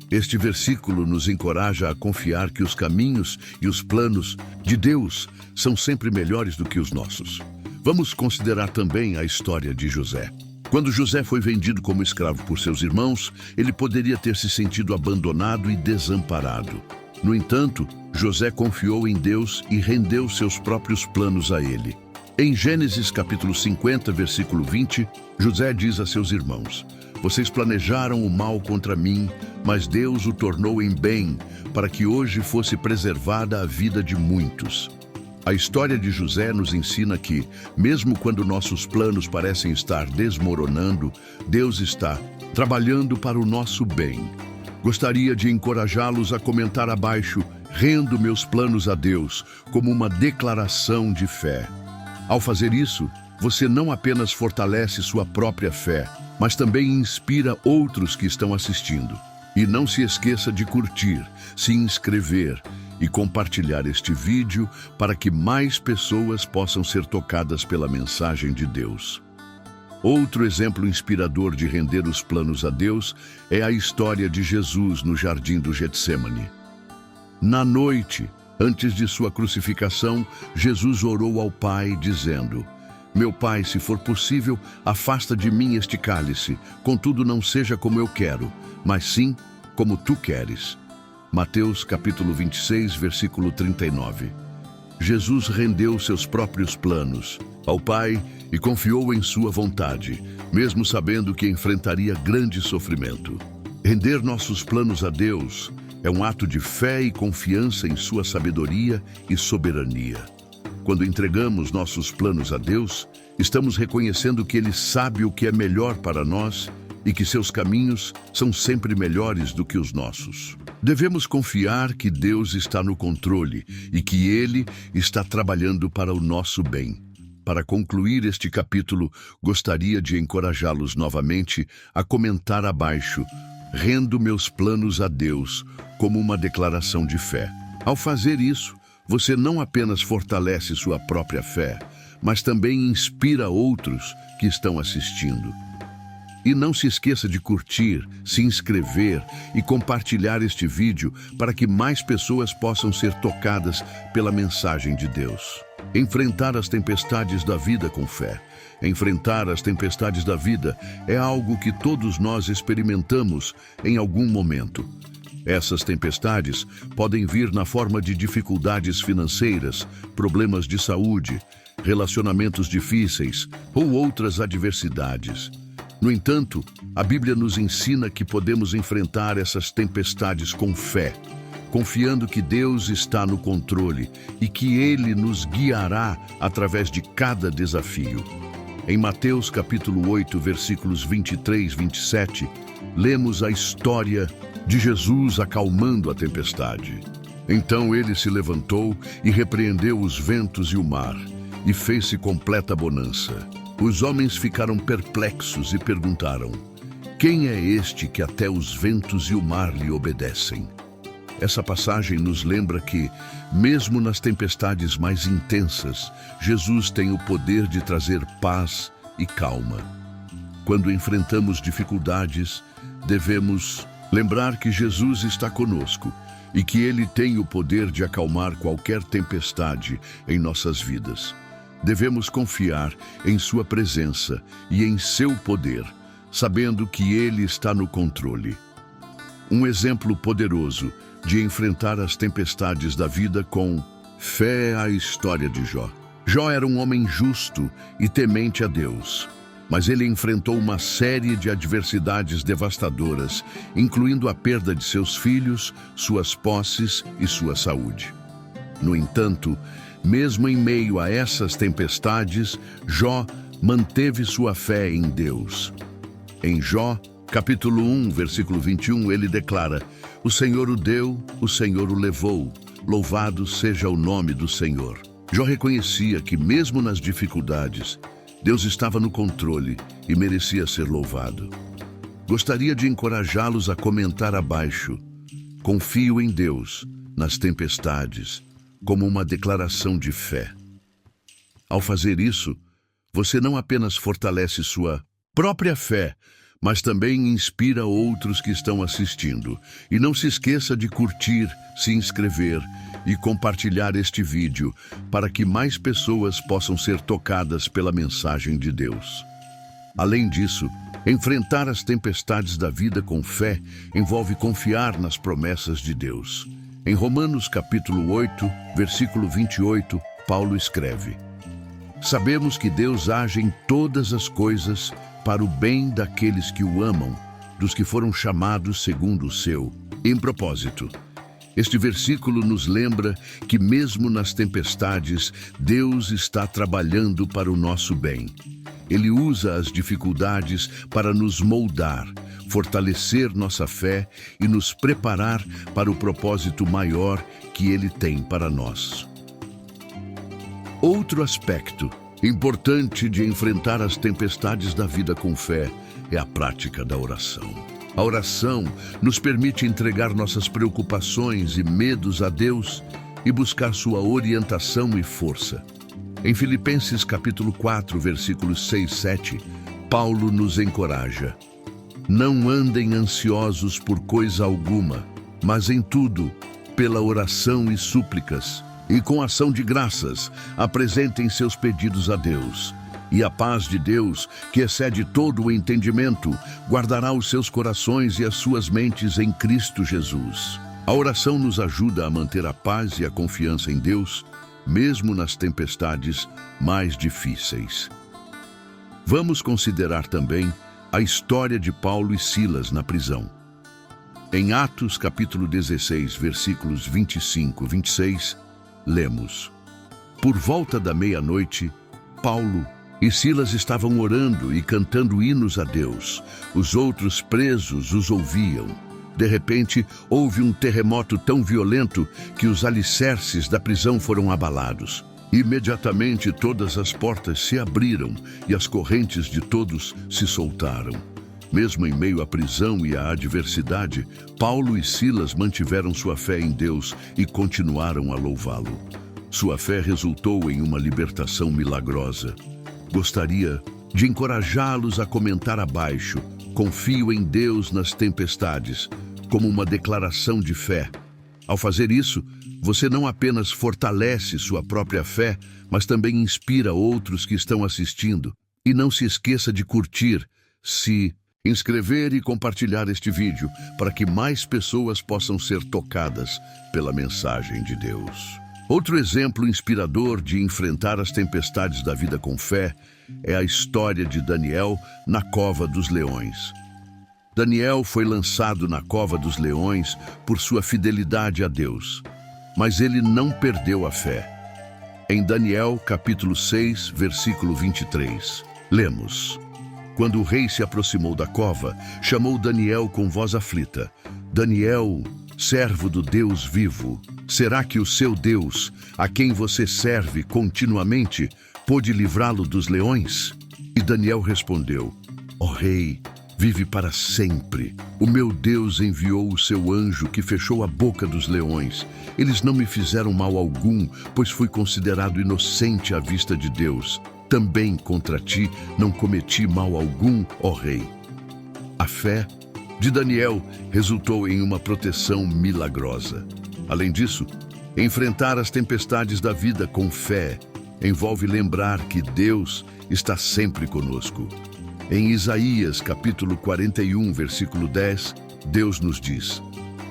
Este versículo nos encoraja a confiar que os caminhos e os planos de Deus são sempre melhores do que os nossos. Vamos considerar também a história de José. Quando José foi vendido como escravo por seus irmãos, ele poderia ter se sentido abandonado e desamparado. No entanto, José confiou em Deus e rendeu seus próprios planos a ele. Em Gênesis capítulo 50, versículo 20, José diz a seus irmãos: vocês planejaram o mal contra mim, mas Deus o tornou em bem, para que hoje fosse preservada a vida de muitos. A história de José nos ensina que, mesmo quando nossos planos parecem estar desmoronando, Deus está trabalhando para o nosso bem. Gostaria de encorajá-los a comentar abaixo: rendo meus planos a Deus, como uma declaração de fé. Ao fazer isso, você não apenas fortalece sua própria fé, mas também inspira outros que estão assistindo. E não se esqueça de curtir, se inscrever e compartilhar este vídeo para que mais pessoas possam ser tocadas pela mensagem de Deus. Outro exemplo inspirador de render os planos a Deus é a história de Jesus no jardim do Getsêmani. Na noite, antes de sua crucificação, Jesus orou ao Pai, dizendo: meu Pai, se for possível, afasta de mim este cálice, contudo não seja como eu quero, mas sim como tu queres. Mateus capítulo 26, versículo 39. Jesus rendeu seus próprios planos ao Pai e confiou em sua vontade, mesmo sabendo que enfrentaria grande sofrimento. Render nossos planos a Deus é um ato de fé e confiança em sua sabedoria e soberania. Quando entregamos nossos planos a Deus, estamos reconhecendo que Ele sabe o que é melhor para nós e que seus caminhos são sempre melhores do que os nossos. Devemos confiar que Deus está no controle e que Ele está trabalhando para o nosso bem. Para concluir este capítulo, gostaria de encorajá-los novamente a comentar abaixo: rendo meus planos a Deus, como uma declaração de fé. Ao fazer isso, você não apenas fortalece sua própria fé, mas também inspira outros que estão assistindo. E não se esqueça de curtir, se inscrever e compartilhar este vídeo para que mais pessoas possam ser tocadas pela mensagem de Deus. Enfrentar as tempestades da vida com fé. Enfrentar as tempestades da vida é algo que todos nós experimentamos em algum momento. Essas tempestades podem vir na forma de dificuldades financeiras, problemas de saúde, relacionamentos difíceis ou outras adversidades. No entanto, a Bíblia nos ensina que podemos enfrentar essas tempestades com fé, confiando que Deus está no controle e que Ele nos guiará através de cada desafio. Em Mateus capítulo 8, versículos 23 e 27, lemos a história de Jesus acalmando a tempestade. Então ele se levantou e repreendeu os ventos e o mar, e fez-se completa bonança. Os homens ficaram perplexos e perguntaram: quem é este que até os ventos e o mar lhe obedecem? Essa passagem nos lembra que, mesmo nas tempestades mais intensas, Jesus tem o poder de trazer paz e calma. Quando enfrentamos dificuldades, devemos lembrar que Jesus está conosco e que Ele tem o poder de acalmar qualquer tempestade em nossas vidas. Devemos confiar em sua presença e em seu poder, sabendo que Ele está no controle. Um exemplo poderoso de enfrentar as tempestades da vida com fé é a história de Jó. Jó era um homem justo e temente a Deus. mas ele enfrentou uma série de adversidades devastadoras, incluindo a perda de seus filhos, suas posses e sua saúde. No entanto, mesmo em meio a essas tempestades, Jó manteve sua fé em Deus. Em Jó, capítulo 1, versículo 21, ele declara: "O Senhor o deu, o Senhor o levou. Louvado seja o nome do Senhor." Jó reconhecia que, mesmo nas dificuldades, Deus estava no controle e merecia ser louvado. Gostaria de encorajá-los a comentar abaixo: "Confio em Deus nas tempestades", como uma declaração de fé. Ao fazer isso, você não apenas fortalece sua própria fé, mas também inspira outros que estão assistindo. E não se esqueça de curtir, se inscrever e compartilhar este vídeo para que mais pessoas possam ser tocadas pela mensagem de Deus. Além disso, enfrentar as tempestades da vida com fé envolve confiar nas promessas de Deus. Em Romanos capítulo 8, versículo 28, Paulo escreve: "Sabemos que Deus age em todas as coisas para o bem daqueles que o amam, dos que foram chamados segundo o seu propósito." Este versículo nos lembra que mesmo nas tempestades, Deus está trabalhando para o nosso bem. Ele usa as dificuldades para nos moldar, fortalecer nossa fé e nos preparar para o propósito maior que Ele tem para nós. Outro aspecto importante de enfrentar as tempestades da vida com fé é a prática da oração. A oração nos permite entregar nossas preocupações e medos a Deus e buscar sua orientação e força. Em Filipenses capítulo 4, versículos 6 e 7, Paulo nos encoraja: "Não andem ansiosos por coisa alguma, mas em tudo, pela oração e súplicas, e com ação de graças, apresentem seus pedidos a Deus. E a paz de Deus, que excede todo o entendimento, guardará os seus corações e as suas mentes em Cristo Jesus." A oração nos ajuda a manter a paz e a confiança em Deus, mesmo nas tempestades mais difíceis. Vamos considerar também a história de Paulo e Silas na prisão. Em Atos capítulo 16, versículos 25 e 26, lemos: "Por volta da meia-noite, Paulo e Silas estavam orando e cantando hinos a Deus. Os outros presos os ouviam. De repente, houve um terremoto tão violento que os alicerces da prisão foram abalados. Imediatamente todas as portas se abriram e as correntes de todos se soltaram." Mesmo em meio à prisão e à adversidade, Paulo e Silas mantiveram sua fé em Deus e continuaram a louvá-lo. Sua fé resultou em uma libertação milagrosa. Gostaria de encorajá-los a comentar abaixo: "Confio em Deus nas tempestades", como uma declaração de fé. Ao fazer isso, você não apenas fortalece sua própria fé, mas também inspira outros que estão assistindo. E não se esqueça de curtir, se inscrever e compartilhar este vídeo para que mais pessoas possam ser tocadas pela mensagem de Deus. Outro exemplo inspirador de enfrentar as tempestades da vida com fé é a história de Daniel na cova dos leões. Daniel foi lançado na cova dos leões por sua fidelidade a Deus, mas ele não perdeu a fé. Em Daniel, capítulo 6, versículo 23, lemos: "Quando o rei se aproximou da cova, chamou Daniel com voz aflita: 'Daniel, servo do Deus vivo, será que o seu Deus, a quem você serve continuamente, pôde livrá-lo dos leões?' E Daniel respondeu: 'Ó rei, vive para sempre. O meu Deus enviou o seu anjo que fechou a boca dos leões. Eles não me fizeram mal algum, pois fui considerado inocente à vista de Deus. Também contra ti não cometi mal algum, ó rei.'" A fé de Daniel resultou em uma proteção milagrosa. Além disso, enfrentar as tempestades da vida com fé envolve lembrar que Deus está sempre conosco. Em Isaías, capítulo 41, versículo 10, Deus nos diz: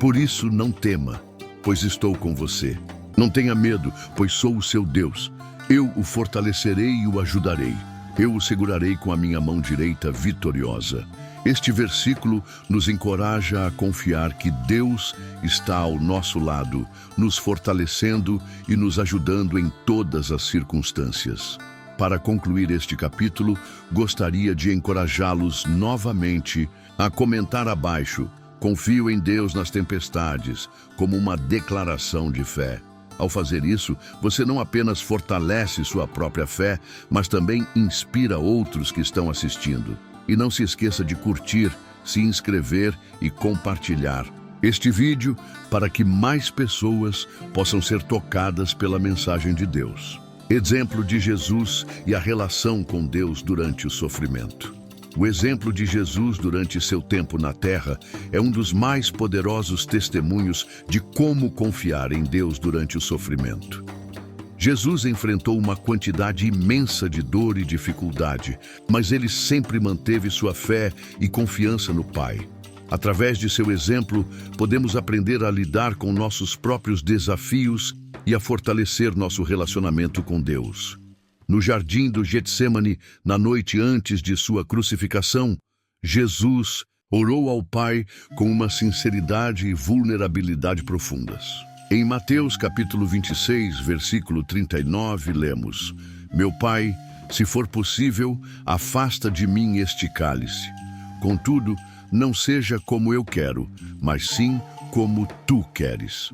"Por isso não tema, pois estou com você. Não tenha medo, pois sou o seu Deus. Eu o fortalecerei e o ajudarei. Eu o segurarei com a minha mão direita vitoriosa. Este versículo nos encoraja a confiar que Deus está ao nosso lado, nos fortalecendo e nos ajudando em todas as circunstâncias. Para concluir este capítulo, gostaria de encorajá-los novamente a comentar abaixo: confio em Deus nas tempestades, como uma declaração de fé. Ao fazer isso, você não apenas fortalece sua própria fé, mas também inspira outros que estão assistindo. E não se esqueça de curtir, se inscrever e compartilhar este vídeo para que mais pessoas possam ser tocadas pela mensagem de Deus. Exemplo de Jesus e a relação com Deus durante o sofrimento. O exemplo de Jesus durante seu tempo na terra é um dos mais poderosos testemunhos de como confiar em Deus durante o sofrimento. Jesus enfrentou uma quantidade imensa de dor e dificuldade, mas ele sempre manteve sua fé e confiança no Pai. Através de seu exemplo, podemos aprender a lidar com nossos próprios desafios e a fortalecer nosso relacionamento com Deus. No jardim do Getsêmani, na noite antes de sua crucificação, Jesus orou ao Pai com uma sinceridade e vulnerabilidade profundas. Em Mateus capítulo 26, versículo 39, lemos: Meu Pai, se for possível, afasta de mim este cálice. Contudo, não seja como eu quero, mas sim como tu queres.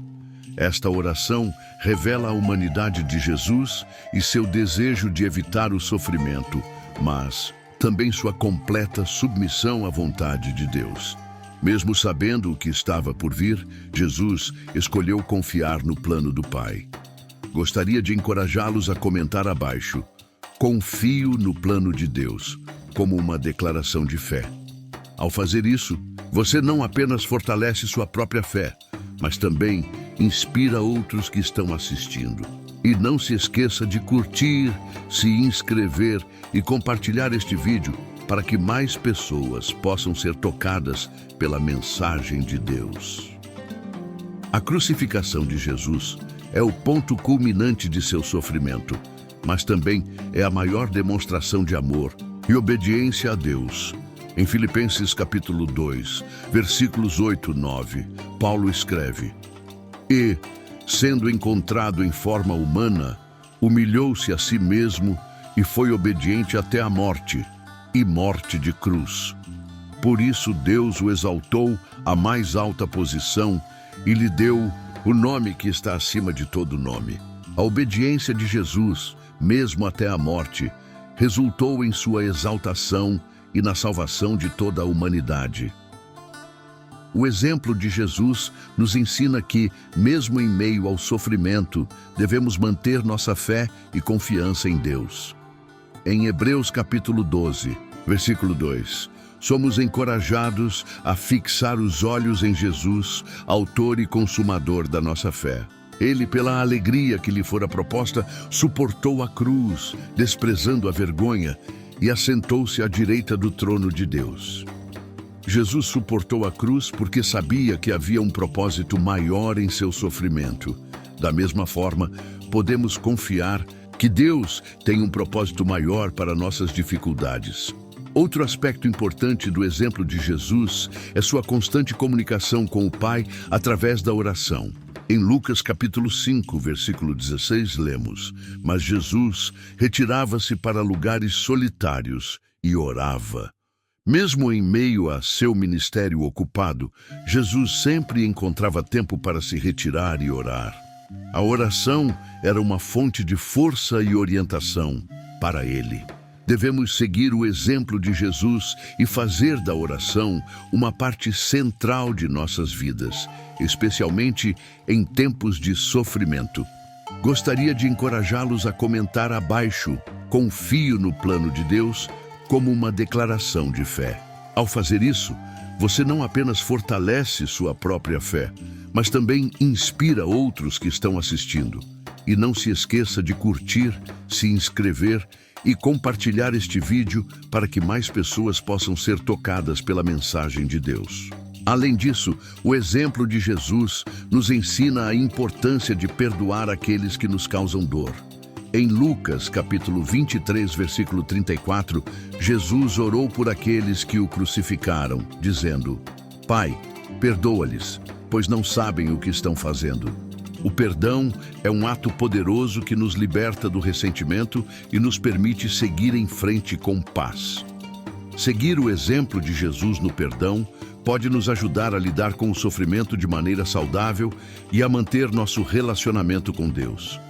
Esta oração revela a humanidade de Jesus e seu desejo de evitar o sofrimento, mas também sua completa submissão à vontade de Deus. Mesmo sabendo o que estava por vir, Jesus escolheu confiar no plano do Pai. Gostaria de encorajá-los a comentar abaixo: confio no plano de Deus, como uma declaração de fé. Ao fazer isso, você não apenas fortalece sua própria fé, mas também inspira outros que estão assistindo. E não se esqueça de curtir, se inscrever e compartilhar este vídeo para que mais pessoas possam ser tocadas pela mensagem de Deus. A crucificação de Jesus é o ponto culminante de seu sofrimento, mas também é a maior demonstração de amor e obediência a Deus. Em Filipenses capítulo 2, versículos 8 e 9, Paulo escreve: E, sendo encontrado em forma humana, humilhou-se a si mesmo e foi obediente até a morte, e morte de cruz. Por isso Deus o exaltou à mais alta posição e lhe deu o nome que está acima de todo nome. A obediência de Jesus, mesmo até a morte, resultou em sua exaltação e na salvação de toda a humanidade. O exemplo de Jesus nos ensina que, mesmo em meio ao sofrimento, devemos manter nossa fé e confiança em Deus. Em Hebreus capítulo 12, versículo 2, somos encorajados a fixar os olhos em Jesus, autor e consumador da nossa fé. Ele, pela alegria que lhe fora proposta, suportou a cruz, desprezando a vergonha, e assentou-se à direita do trono de Deus. Jesus suportou a cruz porque sabia que havia um propósito maior em seu sofrimento. Da mesma forma, podemos confiar que Deus tem um propósito maior para nossas dificuldades. Outro aspecto importante do exemplo de Jesus é sua constante comunicação com o Pai através da oração. Em Lucas capítulo 5, versículo 16, lemos: Mas Jesus retirava-se para lugares solitários e orava. Mesmo em meio a seu ministério ocupado, Jesus sempre encontrava tempo para se retirar e orar. A oração era uma fonte de força e orientação para ele. Devemos seguir o exemplo de Jesus e fazer da oração uma parte central de nossas vidas, especialmente em tempos de sofrimento. Gostaria de encorajá-los a comentar abaixo: confio no plano de Deus, como uma declaração de fé. Ao fazer isso, você não apenas fortalece sua própria fé, mas também inspira outros que estão assistindo. E não se esqueça de curtir, se inscrever e compartilhar este vídeo para que mais pessoas possam ser tocadas pela mensagem de Deus. Além disso, o exemplo de Jesus nos ensina a importância de perdoar aqueles que nos causam dor. Em Lucas, capítulo 23, versículo 34, Jesus orou por aqueles que o crucificaram, dizendo: Pai, perdoa-lhes, pois não sabem o que estão fazendo. O perdão é um ato poderoso que nos liberta do ressentimento e nos permite seguir em frente com paz. Seguir o exemplo de Jesus no perdão pode nos ajudar a lidar com o sofrimento de maneira saudável e a manter nosso relacionamento com Deus.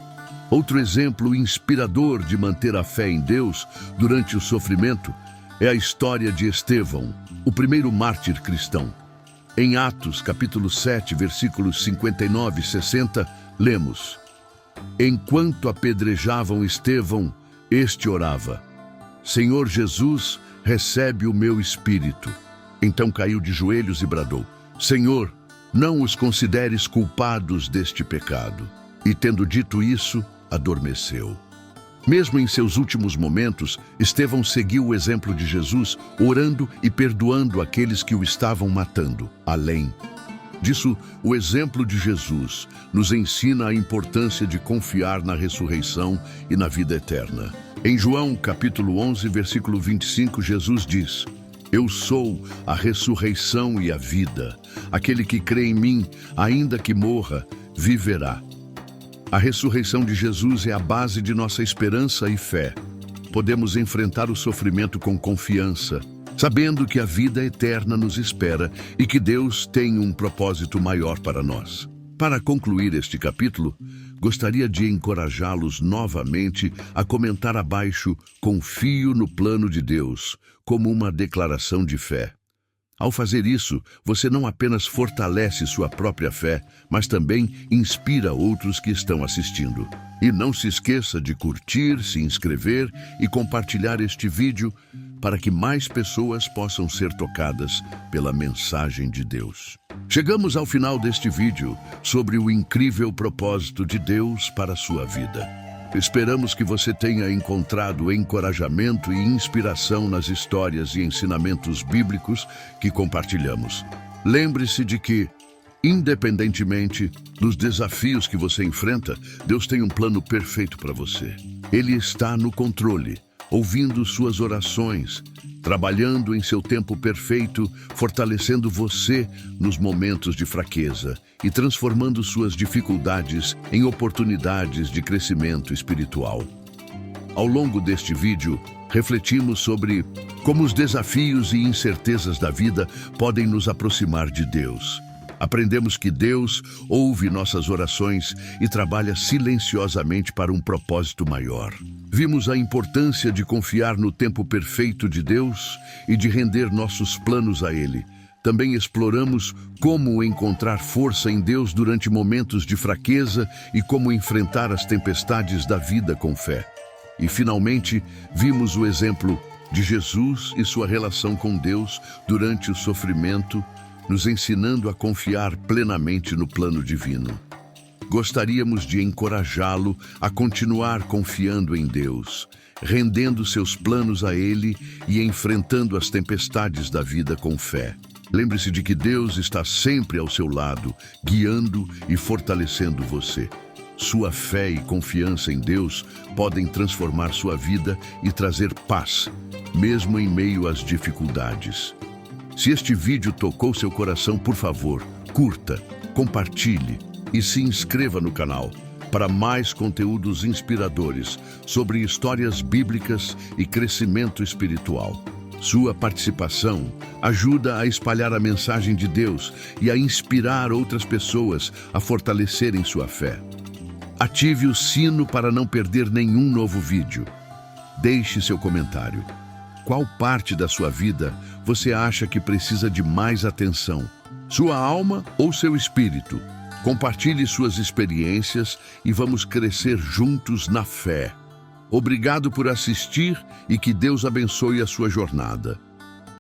Outro exemplo inspirador de manter a fé em Deus durante o sofrimento é a história de Estevão, o primeiro mártir cristão. Em Atos, capítulo 7, versículos 59 e 60, lemos: Enquanto apedrejavam Estevão, este orava: Senhor Jesus, recebe o meu espírito. Então caiu de joelhos e bradou: Senhor, não os consideres culpados deste pecado. E tendo dito isso, adormeceu. Mesmo em seus últimos momentos, Estevão seguiu o exemplo de Jesus, orando e perdoando aqueles que o estavam matando. Além disso, o exemplo de Jesus nos ensina a importância de confiar na ressurreição e na vida eterna. Em João, capítulo 11, versículo 25, Jesus diz: Eu sou a ressurreição e a vida. Aquele que crê em mim, ainda que morra, viverá. A ressurreição de Jesus é a base de nossa esperança e fé. Podemos enfrentar o sofrimento com confiança, sabendo que a vida eterna nos espera e que Deus tem um propósito maior para nós. Para concluir este capítulo, gostaria de encorajá-los novamente a comentar abaixo "Confio no plano de Deus", como uma declaração de fé. Ao fazer isso, você não apenas fortalece sua própria fé, mas também inspira outros que estão assistindo. E não se esqueça de curtir, se inscrever e compartilhar este vídeo para que mais pessoas possam ser tocadas pela mensagem de Deus. Chegamos ao final deste vídeo sobre o incrível propósito de Deus para a sua vida. Esperamos que você tenha encontrado encorajamento e inspiração nas histórias e ensinamentos bíblicos que compartilhamos. Lembre-se de que, independentemente dos desafios que você enfrenta, Deus tem um plano perfeito para você. Ele está no controle, ouvindo suas orações, trabalhando em seu tempo perfeito, fortalecendo você nos momentos de fraqueza e transformando suas dificuldades em oportunidades de crescimento espiritual. Ao longo deste vídeo, refletimos sobre como os desafios e incertezas da vida podem nos aproximar de Deus. Aprendemos que Deus ouve nossas orações e trabalha silenciosamente para um propósito maior. Vimos a importância de confiar no tempo perfeito de Deus e de render nossos planos a Ele. Também exploramos como encontrar força em Deus durante momentos de fraqueza e como enfrentar as tempestades da vida com fé. E, finalmente, vimos o exemplo de Jesus e sua relação com Deus durante o sofrimento, nos ensinando a confiar plenamente no plano divino. Gostaríamos de encorajá-lo a continuar confiando em Deus, rendendo seus planos a Ele e enfrentando as tempestades da vida com fé. Lembre-se de que Deus está sempre ao seu lado, guiando e fortalecendo você. Sua fé e confiança em Deus podem transformar sua vida e trazer paz, mesmo em meio às dificuldades. Se este vídeo tocou seu coração, por favor, curta, compartilhe e se inscreva no canal para mais conteúdos inspiradores sobre histórias bíblicas e crescimento espiritual. Sua participação ajuda a espalhar a mensagem de Deus e a inspirar outras pessoas a fortalecerem sua fé. Ative o sino para não perder nenhum novo vídeo. Deixe seu comentário. Qual parte da sua vida você acha que precisa de mais atenção? Sua alma ou seu espírito? Compartilhe suas experiências e vamos crescer juntos na fé. Obrigado por assistir e que Deus abençoe a sua jornada.